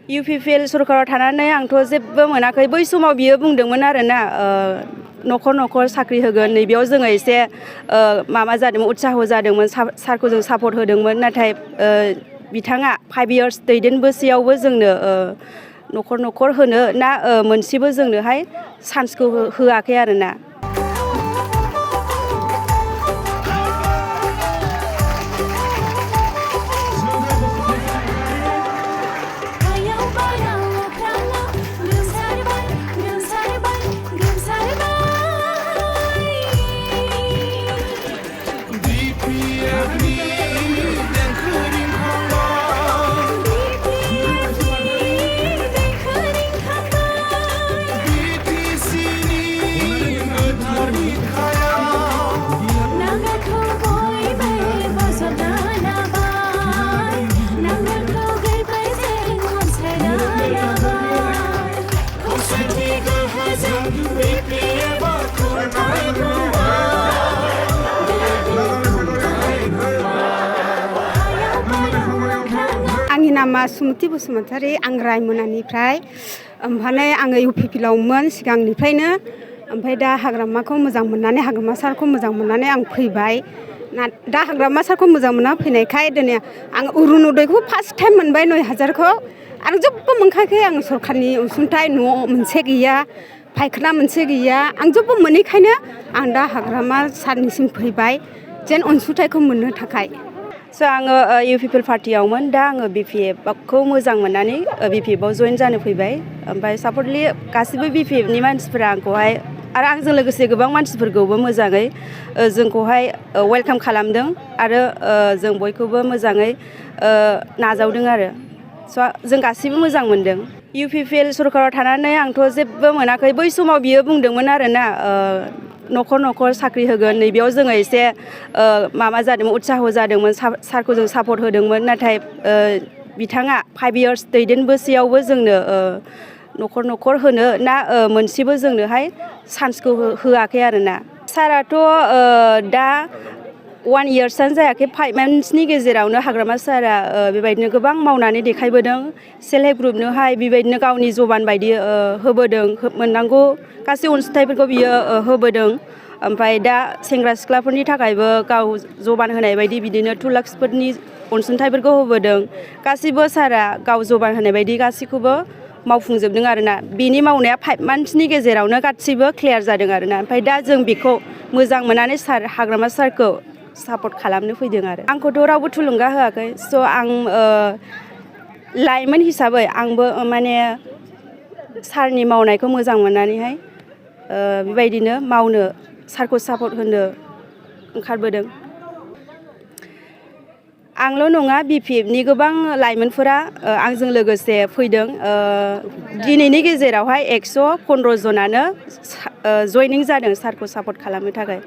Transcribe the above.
UPPL सरकाराव थानानै आंथ' जेबो मोनाखै बै समाव बियो बुंदोंमोन आरोना न'खर न'खर साख्रि होगोन नैबेयाव जोङो एसे माबा जादोंमोन उत्साह जादोंमोन सारखौ जों सापर्ट होदोंमोन नाथाय बिथाङा 5 इयार्स दैदेनबोसेयावबो जोंनो न'खर न'खर होनो ना मोनसेबो जोंनोहाय चान्सखौ होआखै आरोना आंनि नामा सुमति बसुमतारी आं रायमनानिफ्राय ओमफ्राय आङो UPPL आवमोन सिगांनिफ्रायनो ओमफ्राय दा हाग्रामाखौ मोजां मोननानै हाग्रामा सारखौ मोजां मोननानै आं फैबाय दा हाग्रामा सारखौ मोजां मोनना फैनायखाय दिनै आं अरुनदयखौ फार्स्ट टाइम मोनबाय 9,000खौ आरो जेबो मोनखायाखै आं सरखारनि अनसुंथाइ न' मोनसे गैया फायखाना मोनसे गैया आं जेबो मोनैखायनो आं दा हाग्रामा सारनिसिम फैबाय जेन अनसुंथाइखौ मोननो थाखाय स' आङो UPPL पार्टियावमोन दा आङो BPFखौ मोजां मोननानै BPFआव जइन जानो फैबाय ओमफ्राय सापर्टलि गासिबो BPFनि मानसिफोरा आंखौहाय आरो आंजों लोगोसे गोबां मानसिफोरखौबो मोजाङै जोंखौहाय वेलकाम खालामदों आरो जों बयखौबो मोजाङै नाजावदों आरो स' जों गासिबो मोजां मोनदों UPPL सरकाराव थानानै आंथ' जेबो मोनाखै बै समाव बियो बुंदोंमोन आरोना न'खर न'खर साख्रि होगोन नैबेयाव जोङो एसे माबा जादोंमोन उत्साह जादोंमोन सारखौ जों सापर्ट होदोंमोन नाथाय बिथाङा 5 इयार्स दैदेनबोसेयावबो जोंनो न'खर न'खर होनो ना मोनसेबो जोंनोहाय चान्सखौ होआखै आरोना साराथ' दा 1 इयार्सआनो जायाखै 5 मान्थ्सनि गेजेरावनो हाग्रामा सारा बेबायदिनो गोबां मावनानै देखायबोदों सेल्फ हेल्प ग्रुपनोहाय बेबायदिनो गावनि जबान बायदि होबोदों मोननांगौ गासै अनसुंथाइफोरखौ बियो होबोदों ओमफ्राय दा सेंग्रा सिख्लाफोरनि थाखायबो गाव जबान होनाय बायदि बिदिनो 2 लाखसफोरनि अनसुंथाइफोरखौ होबोदों गासिबो सारा गाव जबान होनाय बायदि गासैखौबो मावफुंजोबदों आरोना बेनि मावनाया 5 मान्थ्सनि गेजेरावनो गासिबो क्लियार जादों आरोना ओमफ्राय दा जों बेखौ मोजां मोननानै हाग्रामा सारखौ सापर्ट खालामनो फैदों आरो आंखौथ' रावबो थुलुंगा होआखै स' आं लाइमोन हिसाबै आंबो माने सारनि मावनायखौ मोजां मोननानैहाय बेबायदिनो मावनो सारखौ सापर्ट होनो ओंखारबोदों आंल' नङा BPFनि गोबां लाइमोनफोरा आंजों लोगोसे फैदों दिनैनि गेजेरावहाय 115 जनानो जयनिं जादों सारखौ सापर्ट खालामनो थाखाय